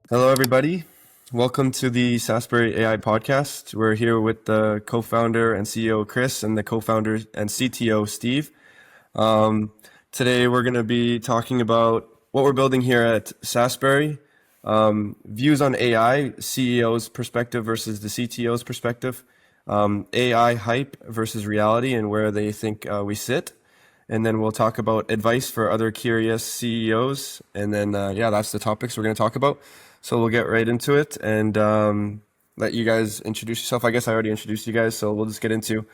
Hello, everybody. Welcome to the SaaSberry AI podcast. We're here with the co-founder and CEO, Chris, and the co-founder and CTO, Steve. Today, we're going to be talking about what we're building here at SaaSberry, views on AI, CEO's perspective versus the CTO's perspective, AI hype versus reality and where they think we sit. And then we'll talk about advice for other curious CEOs. And then, that's the topics we're going to talk about. So we'll get right into it and let you guys introduce yourself. I guess I already introduced you guys, so we'll just get into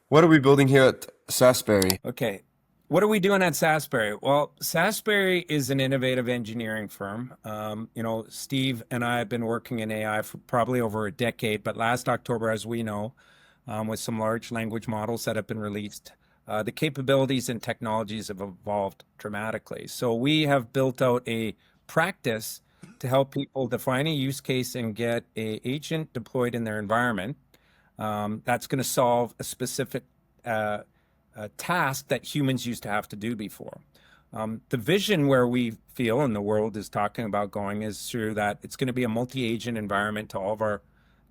what are we building here at SaaSberry? Okay. What are we doing at SaaSberry? Well, SaaSberry is an innovative engineering firm. Steve and I have been working in AI for probably over a decade, but last October, as we know, with some large language models that have been released, the capabilities and technologies have evolved dramatically. So we have built out a practice to help people define a use case and get an agent deployed in their environment that's going to solve a specific task that humans used to have to do before. The vision where we feel and the world is talking about going is through that it's going to be a multi-agent environment to all of our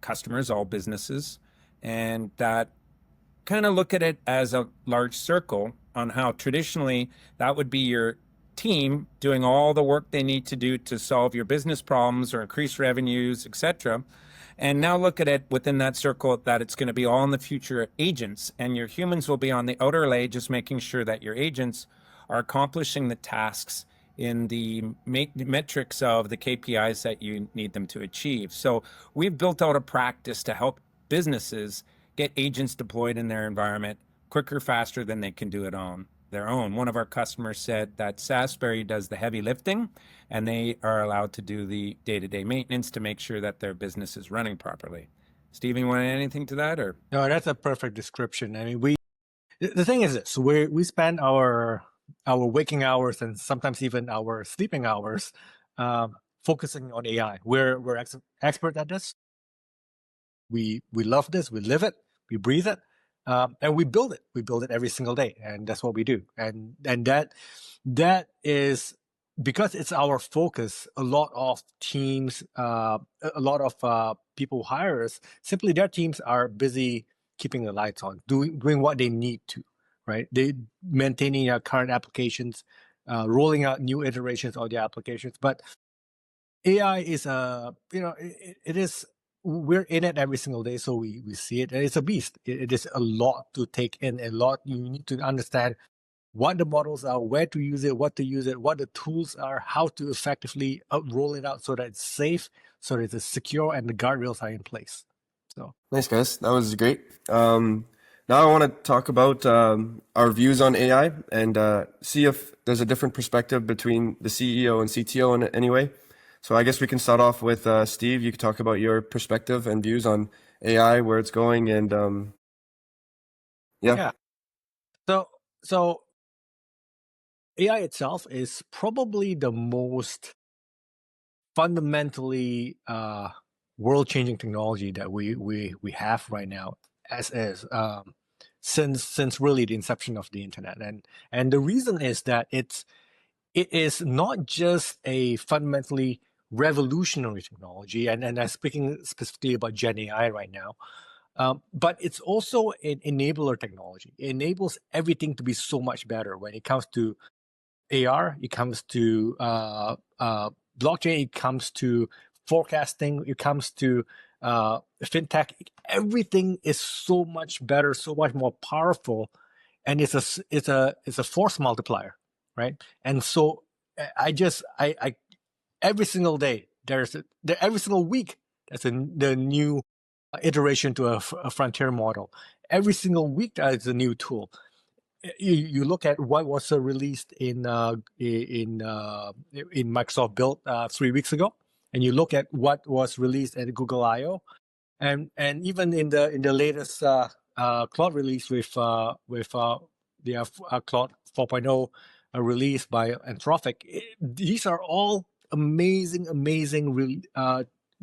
customers, all businesses, and that kind of look at it as a large circle on how traditionally that would be your team doing all the work they need to do to solve your business problems or increase revenues, etc. And now look at it within that circle that it's going to be all in the future agents, and your humans will be on the outer layer just making sure that your agents are accomplishing the tasks in the metrics of the KPIs that you need them to achieve. So we've built out a practice to help businesses get agents deployed in their environment quicker, faster than they can do it on their own. One of our customers said that SaaSberry does the heavy lifting and they are allowed to do the day-to-day maintenance to make sure that their business is running properly. Steve, you want to add anything to that? Or No, that's a perfect description. I mean, the thing is this: we spend our waking hours and sometimes even our sleeping hours focusing on AI. We're expert at this. We love this. We live it. We breathe it. And we build it. We build it every single day, and that's what we do. And that is because it's our focus. A lot of teams, a lot of people who hire us, simply their teams are busy keeping the lights on, doing what they need to, right? They maintaining current applications, rolling out new iterations of the applications. But AI is it is. We're in it every single day, so we see it. And it's a beast. It is a lot to take in, a lot. You need to understand what the models are, where to use it, what to use it, what the tools are, how to effectively roll it out so that it's safe, so that it's secure, and the guardrails are in place. So nice, guys. That was great. Now I want to talk about our views on AI and see if there's a different perspective between the CEO and CTO in any way. So I guess we can start off with Steve. You could talk about your perspective and views on AI, where it's going, and yeah. So AI itself is probably the most fundamentally world-changing technology that we have right now, as is since really the inception of the internet. And the reason is that it is not just a fundamentally revolutionary technology, and I'm speaking specifically about Gen AI right now, but it's also an enabler technology. It enables everything to be so much better when it comes to AR, it comes to blockchain, it comes to forecasting, it comes to fintech. Everything is so much better, so much more powerful, and it's a force multiplier, right? And so I every single day, every single week, there's the new iteration to a frontier model. Every single week, there's a new tool. You look at what was released in Microsoft Build 3 weeks ago, and you look at what was released at Google I/O, and even in the latest Claude release with the Claude 4.0 release by Anthropic. These are all amazing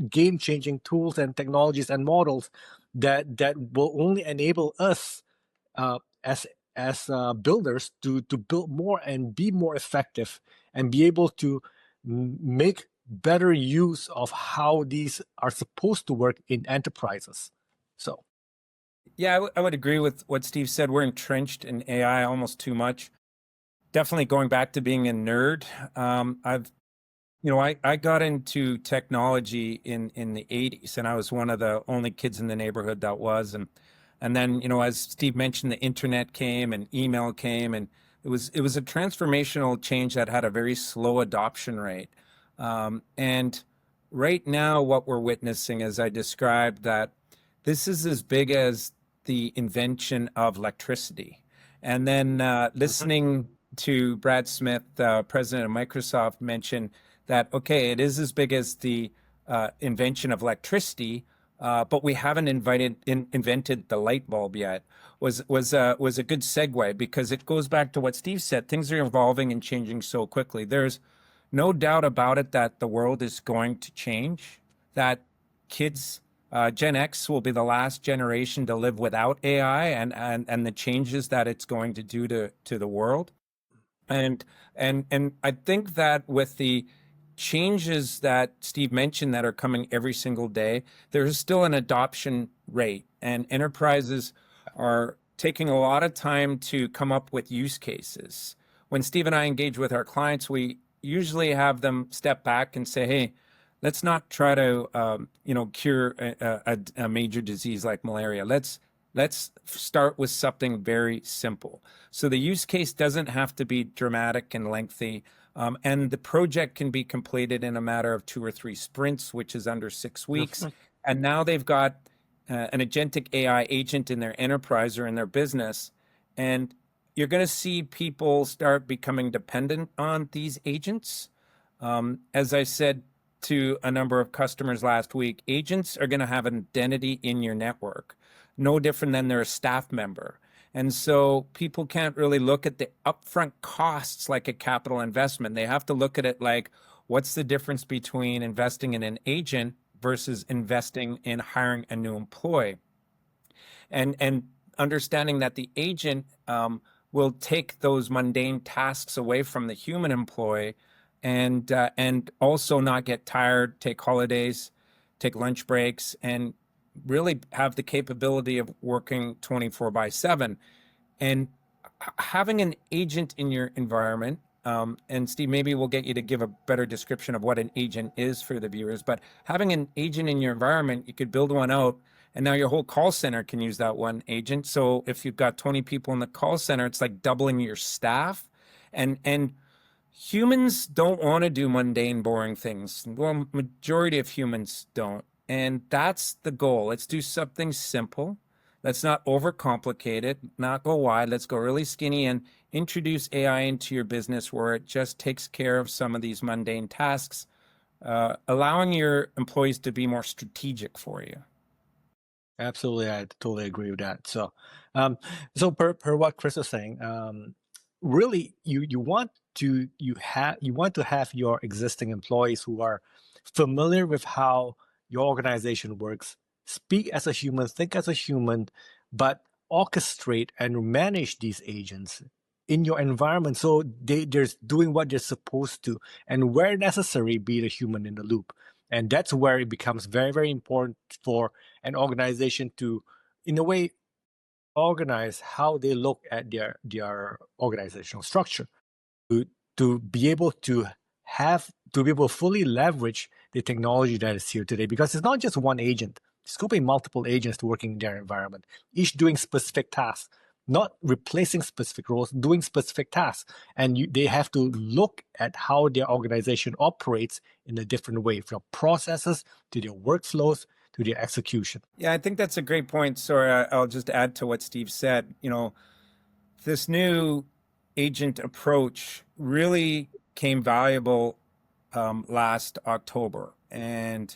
game-changing tools and technologies and models that will only enable us as builders to build more and be more effective and be able to make better use of how these are supposed to work in enterprises. So, Yeah, I would agree with what Steve said. We're entrenched in AI almost too much. Definitely going back to being a nerd. I got into technology in the 80s, and I was one of the only kids in the neighborhood that was. And then, as Steve mentioned, the internet came and email came, and it was a transformational change that had a very slow adoption rate. And right now, what we're witnessing, as I described, that this is as big as the invention of electricity. And then listening to Brad Smith, president of Microsoft, mention that, okay, it is as big as the invention of electricity, but we haven't invented the light bulb yet, was a good segue, because it goes back to what Steve said. Things are evolving and changing so quickly. There's no doubt about it that the world is going to change, that kids, Gen X will be the last generation to live without AI, and the changes that it's going to do to the world. And I think that with the changes that Steve mentioned that are coming every single day, there's still an adoption rate, and enterprises are taking a lot of time to come up with use cases. When Steve and I engage with our clients, we usually have them step back and say, hey, let's not try to cure a major disease like malaria. Let's start with something very simple. So the use case doesn't have to be dramatic and lengthy, and the project can be completed in a matter of 2 or 3 sprints, which is under 6 weeks. And now they've got an agentic AI agent in their enterprise or in their business, and you're going to see people start becoming dependent on these agents. As I said to a number of customers last week, agents are going to have an identity in your network, no different than they're a staff member. And so people can't really look at the upfront costs like a capital investment. They have to look at it like, what's the difference between investing in an agent versus investing in hiring a new employee? And understanding that the agent will take those mundane tasks away from the human employee, and also not get tired, take holidays, take lunch breaks, and really have the capability of working 24/7. And having an agent in your environment, and Steve, maybe we'll get you to give a better description of what an agent is for the viewers, but having an agent in your environment, you could build one out, and now your whole call center can use that one agent. So if you've got 20 people in the call center, it's like doubling your staff. And humans don't want to do mundane, boring things. Well, majority of humans don't. And that's the goal. Let's do something simple. Let's not overcomplicate it, not go wide. Let's go really skinny and introduce AI into your business where it just takes care of some of these mundane tasks, allowing your employees to be more strategic for you. absolutely, I totally agree with that. So, so per what Chris was saying, really, you want to have your existing employees who are familiar with how your organization works, speak as a human, think as a human, but orchestrate and manage these agents in your environment so they're doing what they're supposed to, and where necessary, be the human in the loop. And that's where it becomes very, very important for an organization to, in a way, organize how they look at their organizational structure to be able to fully leverage the technology that is here today, because it's not just one agent. It's going to be multiple agents working in their environment, each doing specific tasks, not replacing specific roles, doing specific tasks. And they have to look at how their organization operates in a different way, from processes to their workflows to their execution. Yeah, I think that's a great point. Sorry, I'll just add to what Steve said. This new agent approach really came valuable last October. And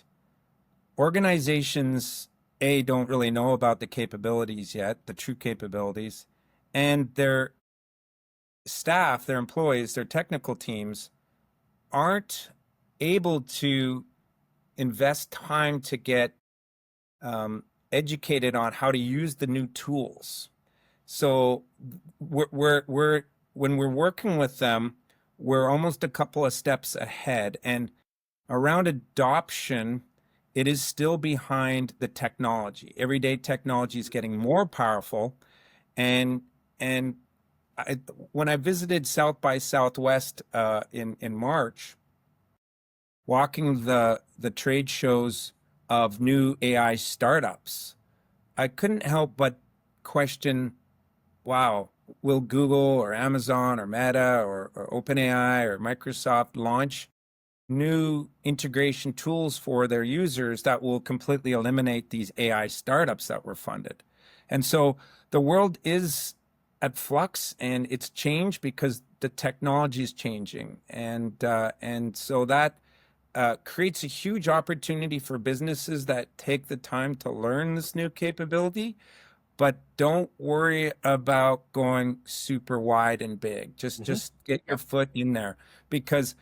organizations, don't really know about the capabilities yet, the true capabilities, and their staff, their employees, their technical teams aren't able to invest time to get educated on how to use the new tools. So when we're working with them, we're almost a couple of steps ahead. And around adoption, it is still behind the technology. Everyday technology is getting more powerful. And when I visited South by Southwest in March, walking the trade shows of new AI startups, I couldn't help but question, wow, will Google or Amazon or Meta or OpenAI or Microsoft launch new integration tools for their users that will completely eliminate these AI startups that were funded? And so the world is at flux, and it's changed because the technology is changing. And so that creates a huge opportunity for businesses that take the time to learn this new capability, but don't worry about going super wide and big. Just get your foot in there, because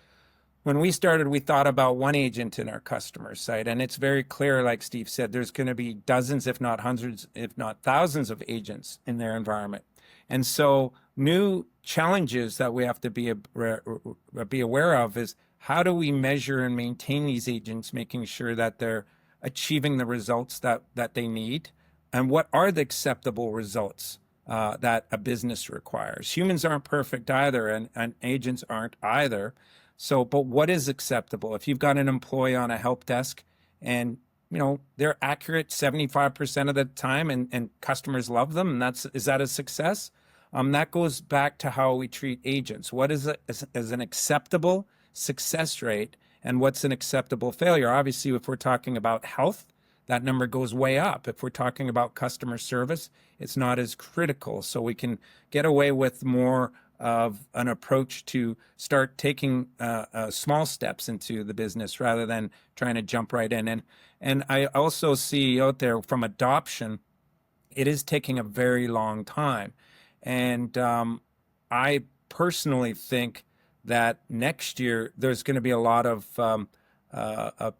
when we started, we thought about one agent in our customer site, and it's very clear, like Steve said, there's going to be dozens, if not hundreds, if not thousands of agents in their environment. And so new challenges that we have to be aware of is, how do we measure and maintain these agents, making sure that they're achieving the results that they need? And what are the acceptable results that a business requires? Humans aren't perfect either, and agents aren't either. So, but what is acceptable? If you've got an employee on a help desk and they're accurate 75% of the time, and customers love them, and is that a success? That goes back to how we treat agents. What is an acceptable success rate, and what's an acceptable failure? Obviously, if we're talking about health, that number goes way up. If we're talking about customer service, it's not as critical. So we can get away with more of an approach to start taking small steps into the business rather than trying to jump right in. And I also see out there, from adoption, it is taking a very long time. And I personally think that next year there's going to be a lot of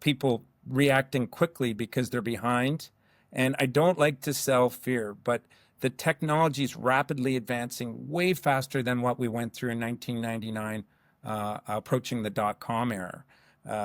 people reacting quickly because they're behind. And I don't like to sell fear, but the technology is rapidly advancing, way faster than what we went through in 1999, approaching the dot-com era.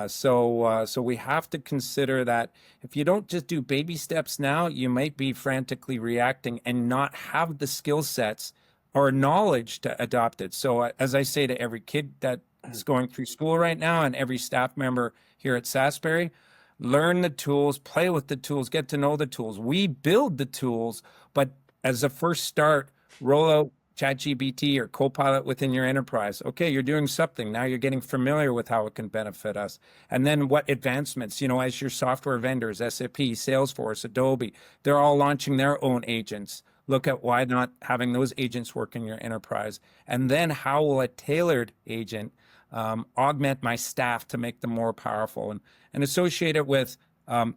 So we have to consider that if you don't just do baby steps now, you might be frantically reacting and not have the skill sets or knowledge to adopt it. So as I say to every kid that is going through school right now, and every staff member here at SaaSberry, learn the tools, play with the tools, get to know the tools. We build the tools, but as a first start, roll out ChatGPT or Copilot within your enterprise. Okay, you're doing something. Now you're getting familiar with how it can benefit us. And then what advancements, as your software vendors, SAP, Salesforce, Adobe, they're all launching their own agents. Look at why not having those agents work in your enterprise. And then how will a tailored agent augment my staff to make them more powerful, and associate it with,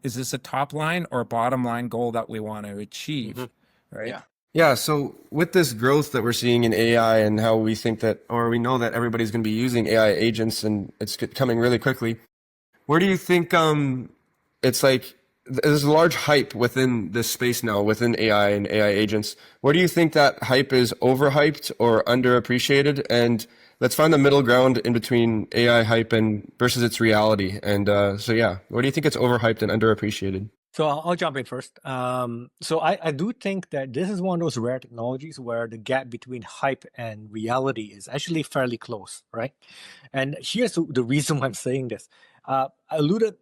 is this a top line or bottom line goal that we want to achieve? Right? Yeah. So with this growth that we're seeing in AI, and how we think that, or we know that everybody's going to be using AI agents, and it's coming really quickly, where do you think it's like there's a large hype within this space now, within AI and AI agents? Where do you think that hype is overhyped or underappreciated? And let's find the middle ground in between AI hype and versus its reality. And where do you think it's overhyped and underappreciated? So I'll jump in first. So I do think that this is one of those rare technologies where the gap between hype and reality is actually fairly close, right? And here's the reason why I'm saying this. I alluded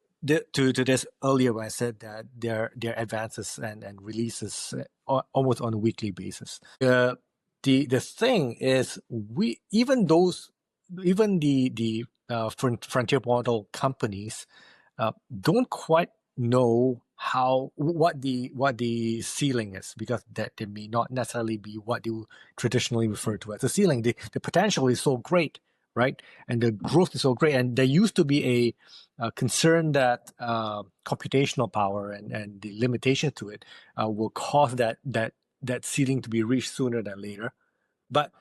to this earlier when I said that there are advances and releases almost on a weekly basis. The thing is, even the frontier model companies don't quite know what the ceiling is, because that they may not necessarily be what you traditionally refer to as a ceiling. The potential is so great, right? And the growth is so great. And there used to be a concern that computational power and the limitation to it will cause that ceiling to be reached sooner than later. But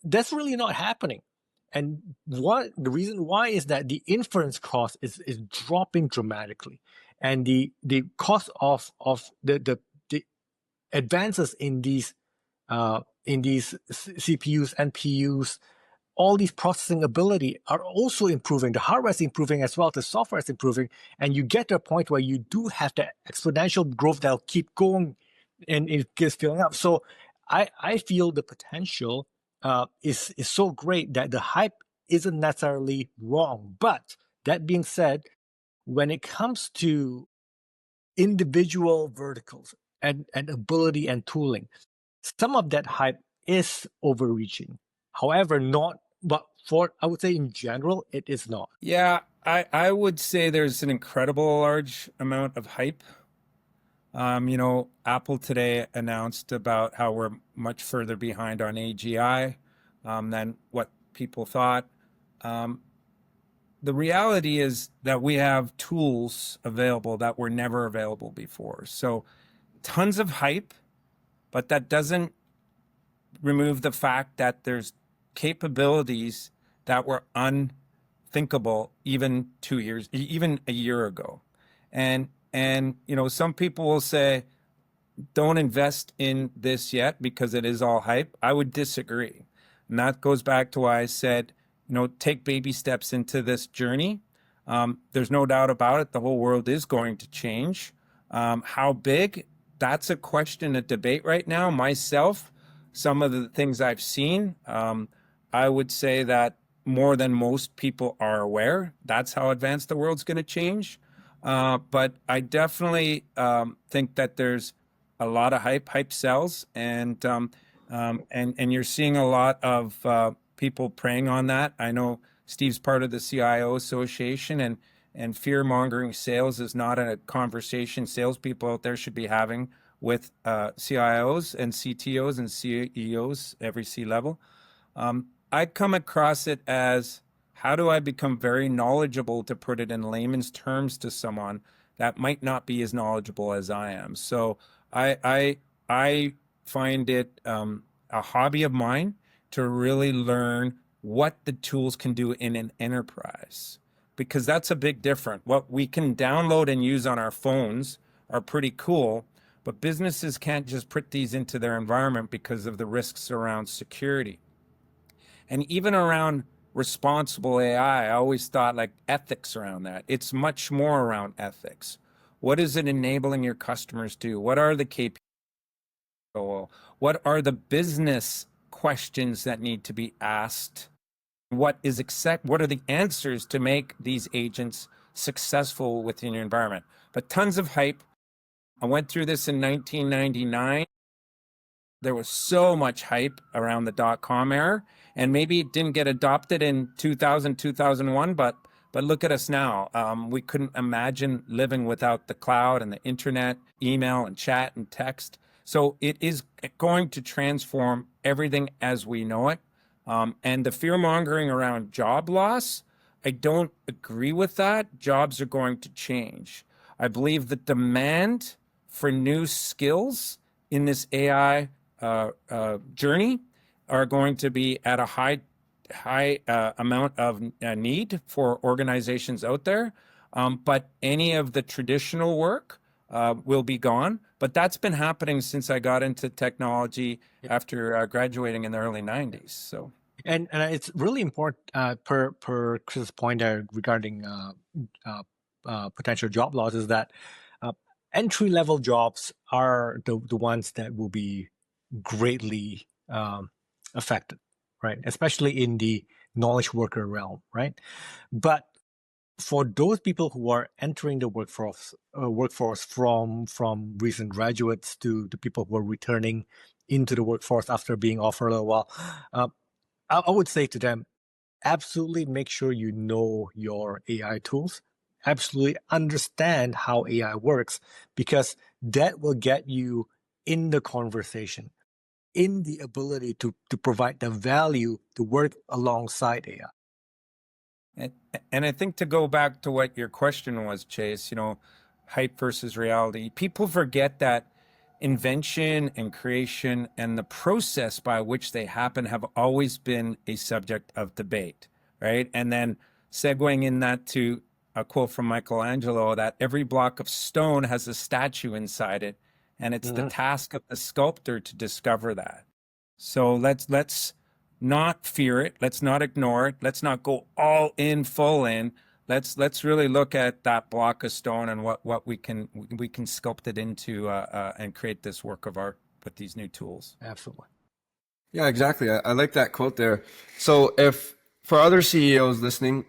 that's really not happening. And the reason why is that the inference cost is dropping dramatically, and the cost of the advances in these CPUs, NPUs, all these processing ability are also improving. The hardware is improving as well. The software is improving. And you get to a point where you do have the exponential growth that'll keep going and it keeps filling up. So I feel the potential is so great that the hype isn't necessarily wrong. But that being said, when it comes to individual verticals and ability and tooling, some of that hype is overreaching. However, not, but for, I would say in general, it is not. Yeah, I would say there's an incredible large amount of hype. Apple today announced about how we're much further behind on AGI than what people thought. The reality is that we have tools available that were never available before. So tons of hype, but that doesn't remove the fact that there's capabilities that were unthinkable even 2 years, even a year ago. And some people will say, don't invest in this yet because it is all hype. I would disagree. And that goes back to why I said, take baby steps into this journey. There's no doubt about it. The whole world is going to change. How big? That's a question, a debate right now. Myself, some of the things I've seen, I would say that more than most people are aware. That's how advanced the world's going to change. But I definitely think that there's a lot of hype. Hype sells, and you're seeing a lot of people preying on that. I know Steve's part of the CIO Association, and fear-mongering sales is not a conversation salespeople out there should be having with CIOs and CTOs and CEOs, every C-level. I come across it as, how do I become very knowledgeable, to put it in layman's terms, to someone that might not be as knowledgeable as I am? So I find it a hobby of mine to really learn what the tools can do in an enterprise, because that's a big difference. What we can download and use on our phones are pretty cool, but businesses can't just put these into their environment because of the risks around security. And even around responsible AI, I always thought like ethics around that. It's much more around ethics. What is it enabling your customers to do? What are the KPIs? What are the business questions that need to be asked? What are the answers to make these agents successful within your environment? But tons of hype. I went through this in 1999. There was so much hype around the dot-com era, and maybe it didn't get adopted in 2000, 2001, but look at us now. We couldn't imagine living without the cloud and the internet, email and chat and text. So it is going to transform everything as we know it. And the fear-mongering around job loss, I don't agree with that. Jobs are going to change. I believe the demand for new skills in this AI journey are going to be at a high amount of need for organizations out there. But any of the traditional work will be gone. But that's been happening since I got into technology after graduating in the early 90s. So. And it's really important, per Chris's point there regarding potential job loss, is that entry-level jobs are the ones that will be greatly affected, right? Especially in the knowledge worker realm, right? But for those people who are entering the workforce from recent graduates to the people who are returning into the workforce after being off for a little while, I would say to them, absolutely make sure you know your AI tools. Absolutely understand how AI works, because that will get you in the conversation, in the ability to provide the value to work alongside AI. And I think, to go back to what your question was, Chase, hype versus reality, people forget that invention and creation and the process by which they happen have always been a subject of debate, right? And then segueing in that to a quote from Michelangelo, that every block of stone has a statue inside it, and it's the task of the sculptor to discover that. So let's not fear it. Let's not ignore it. Let's not go all in, full in. Let's really look at that block of stone and what we can sculpt it into and create this work of art with these new tools. Absolutely. Yeah, exactly. I like that quote there. So if for other CEOs listening,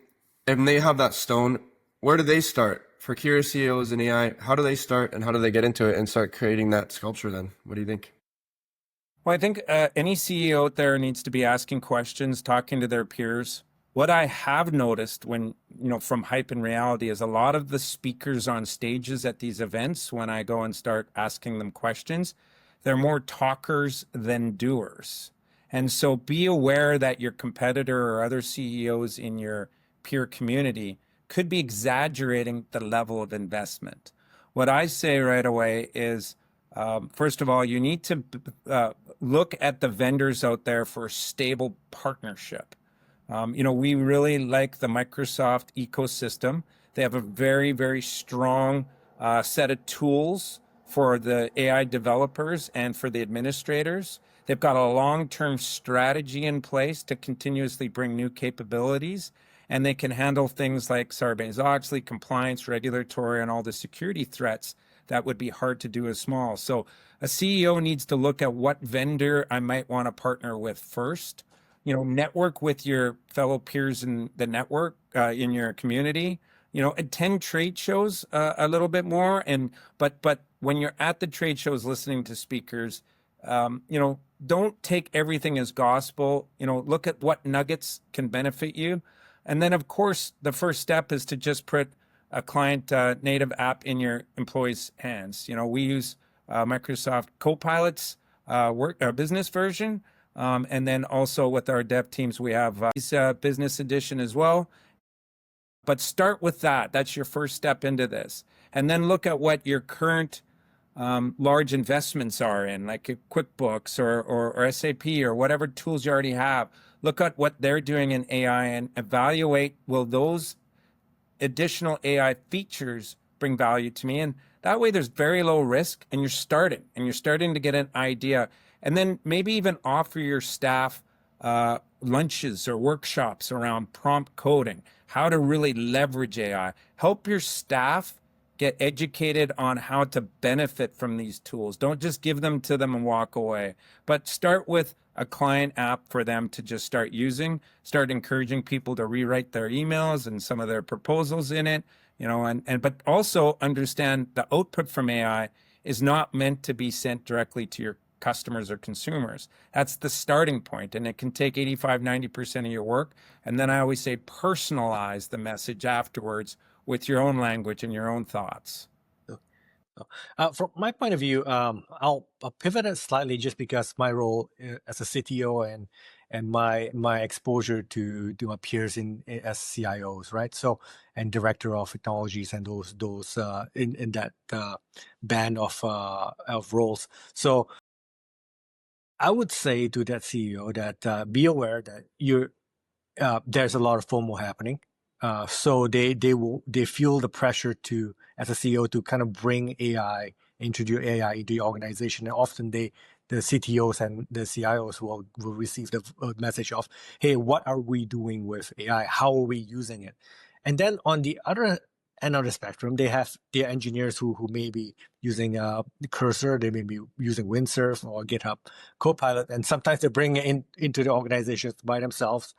if they have that stone, where do they start? For curious CEOs in AI, how do they start and how do they get into it and start creating that sculpture then? What do you think? Well, I think any CEO out there needs to be asking questions, talking to their peers. What I have noticed when, from hype and reality is a lot of the speakers on stages at these events, when I go and start asking them questions, they're more talkers than doers. And so be aware that your competitor or other CEOs in your peer community could be exaggerating the level of investment. What I say right away is, first of all, you need to look at the vendors out there for a stable partnership. We really like the Microsoft ecosystem. They have a very, very strong set of tools for the AI developers and for the administrators. They've got a long-term strategy in place to continuously bring new capabilities, and they can handle things like Sarbanes-Oxley, compliance, regulatory, and all the security threats that would be hard to do as small. So a CEO needs to look at what vendor I might want to partner with first. Network with your fellow peers in the network, in your community. Attend trade shows a little bit more. But when you're at the trade shows listening to speakers, don't take everything as gospel. Look at what nuggets can benefit you. And then, of course, the first step is to just put a client native app in your employees' hands. We use Microsoft Copilots business version. And then also with our dev teams, we have business edition as well. But start with that. That's your first step into this. And then look at what your current large investments are in, like QuickBooks or SAP or whatever tools you already have. Look at what they're doing in AI and evaluate, will those additional AI features bring value to me? And that way there's very low risk and you're starting to get an idea. And then maybe even offer your staff lunches or workshops around prompt coding, how to really leverage AI. Help your staff get educated on how to benefit from these tools. Don't just give them to them and walk away, but start with a client app for them to just start using, start encouraging people to rewrite their emails and some of their proposals in it, but also understand the output from AI is not meant to be sent directly to your customers or consumers. That's the starting point, and it can take 85, 90% of your work. And then I always say personalize the message afterwards with your own language and your own thoughts. From my point of view, I'll pivot it slightly just because my role as a CTO and my exposure to my peers as CIOs, right? So, and director of technologies and those in that band of roles. So I would say to that CEO that be aware that there's a lot of FOMO happening. So they feel the pressure to, as a CEO, to kind of bring AI, introduce AI into the organization. And often the CTOs and the CIOs will receive the message of, hey, what are we doing with AI? How are we using it? And then on the other end of the spectrum, they have their engineers who may be using Cursor, they may be using Windsurf or GitHub Copilot, and sometimes they bring it into the organizations by themselves.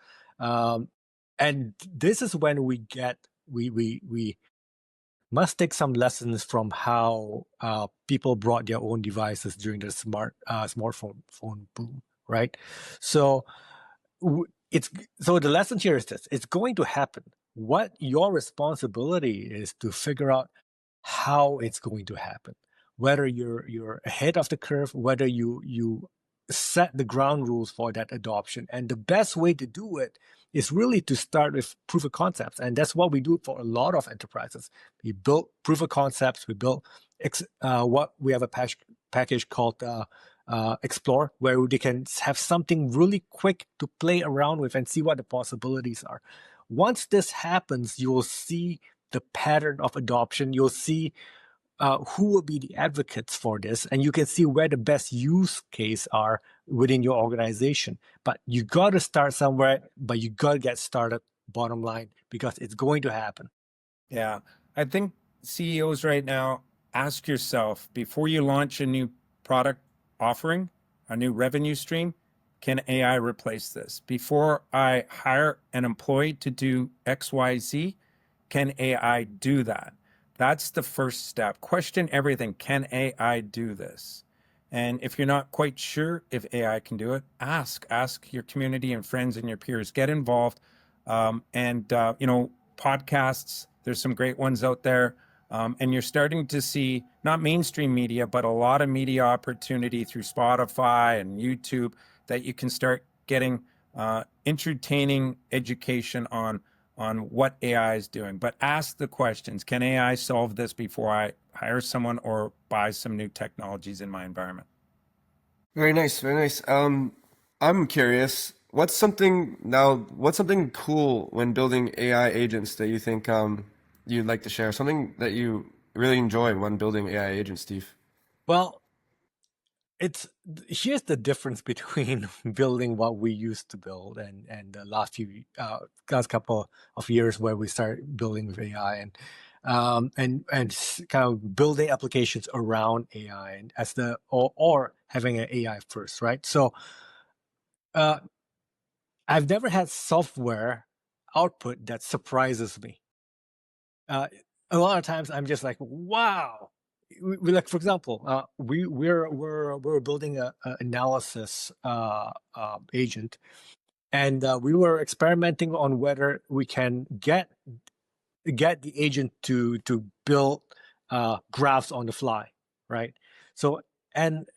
And this is when we must take some lessons from how people brought their own devices during the smartphone boom, right? So the lesson here is this: it's going to happen. What your responsibility is to figure out how it's going to happen. Whether you're ahead of the curve, whether you set the ground rules for that adoption. And the best way to do it is really to start with proof of concepts. And that's what we do for a lot of enterprises. We build proof of concepts. We build we have a package called Explore, where they can have something really quick to play around with and see what the possibilities are. Once this happens, you will see the pattern of adoption. You'll see who will be the advocates for this, and you can see where the best use case are within your organization. But you got to start somewhere, but you got to get started, bottom line, because it's going to happen. Yeah. I think CEOs right now, ask yourself before you launch a new product offering, a new revenue stream, can AI replace this? Before I hire an employee to do XYZ, can AI do that? That's the first step. Question everything. Can AI do this? And if you're not quite sure if AI can do it, ask your community and friends and your peers. Get involved. Podcasts. There's some great ones out there. And you're starting to see not mainstream media, but a lot of media opportunity through Spotify and YouTube that you can start getting entertaining education on what AI is doing. But ask the questions. Can AI solve this before I hire someone or buy some new technologies in my environment? Very nice, very nice. I'm curious, what's something cool when building AI agents that you think you'd like to share? Something that you really enjoy when building AI agents, Steve? Well, here's the difference between building what we used to build and the last couple of years where we started building with AI and kind of building applications around AI and or having an AI first, right? So I've never had software output that surprises me. A lot of times I'm just like, wow. We like, for example, we're building a analysis agent, and we were experimenting on whether we can get the agent to build graphs on the fly, right? So and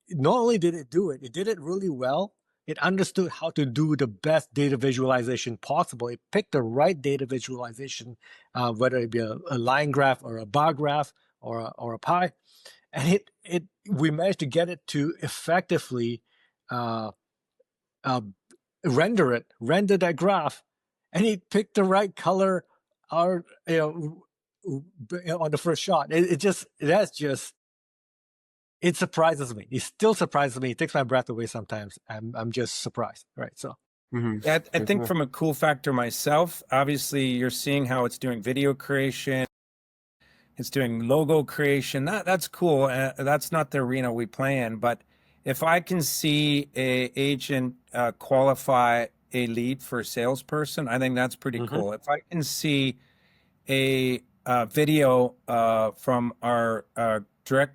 not only did it do it, it did it really well. It understood how to do the best data visualization possible. It picked the right data visualization, whether it be a line graph or a bar graph or a pie, and we managed to get it to effectively uh, uh, render that graph, and it picked the right color or on the first shot. It surprises me. It still surprises me. It takes my breath away sometimes. I'm just surprised, right? So Yeah, I think from a cool factor myself, obviously you're seeing how it's doing video creation, it's doing logo creation. That's cool. That's not the arena we play in. But if I can see a agent qualify a lead for a salesperson, I think that's pretty cool. If I can see a video from our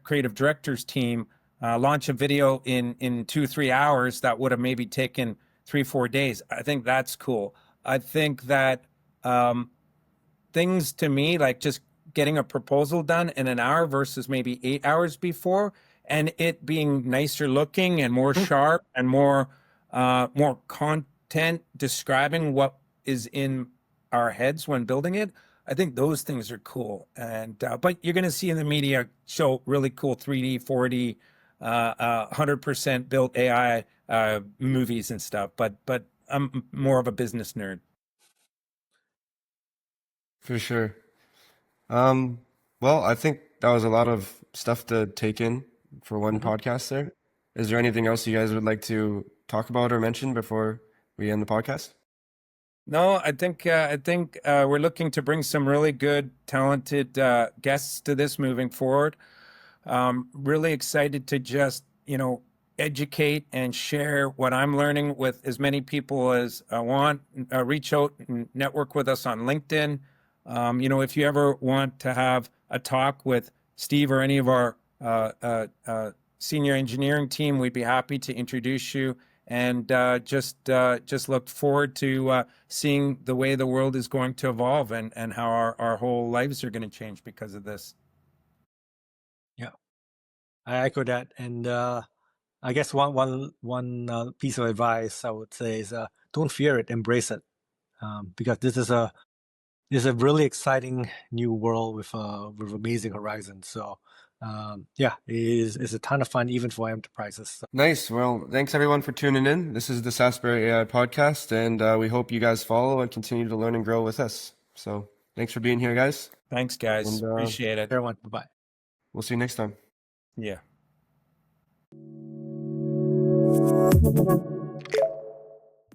creative directors team launch a video in 2-3 hours that would have maybe taken 3-4 days, I think that's cool. I think that things to me like just getting a proposal done in an hour versus maybe 8 hours before, and it being nicer looking and more sharp and more content describing what is in our heads when building it. I think those things are cool. And but you're going to see in the media show really cool 3D, 4D, 100% built AI movies and stuff. But I'm more of a business nerd. For sure. Well, I think that was a lot of stuff to take in for one podcast there. Is there anything else you guys would like to talk about or mention before we end the podcast? No, I think we're looking to bring some really good, talented guests to this moving forward. Really excited to just educate and share what I'm learning with as many people as I want. Reach out and network with us on LinkedIn. If you ever want to have a talk with Steve or any of our senior engineering team, we'd be happy to introduce you. And just look forward to seeing the way the world is going to evolve and how our whole lives are going to change because of this. yeah, I echo that. And I guess one piece of advice I would say is don't fear it, embrace it, because this is a really exciting new world with amazing horizons. So yeah, it's a ton of fun even for enterprises. So. Nice. Well, thanks everyone for tuning in. This is the SaaSberry AI podcast, and we hope you guys follow and continue to learn and grow with us. So thanks for being here, guys. Thanks, guys. And, appreciate it. Everyone, bye-bye. We'll see you next time. Yeah. you.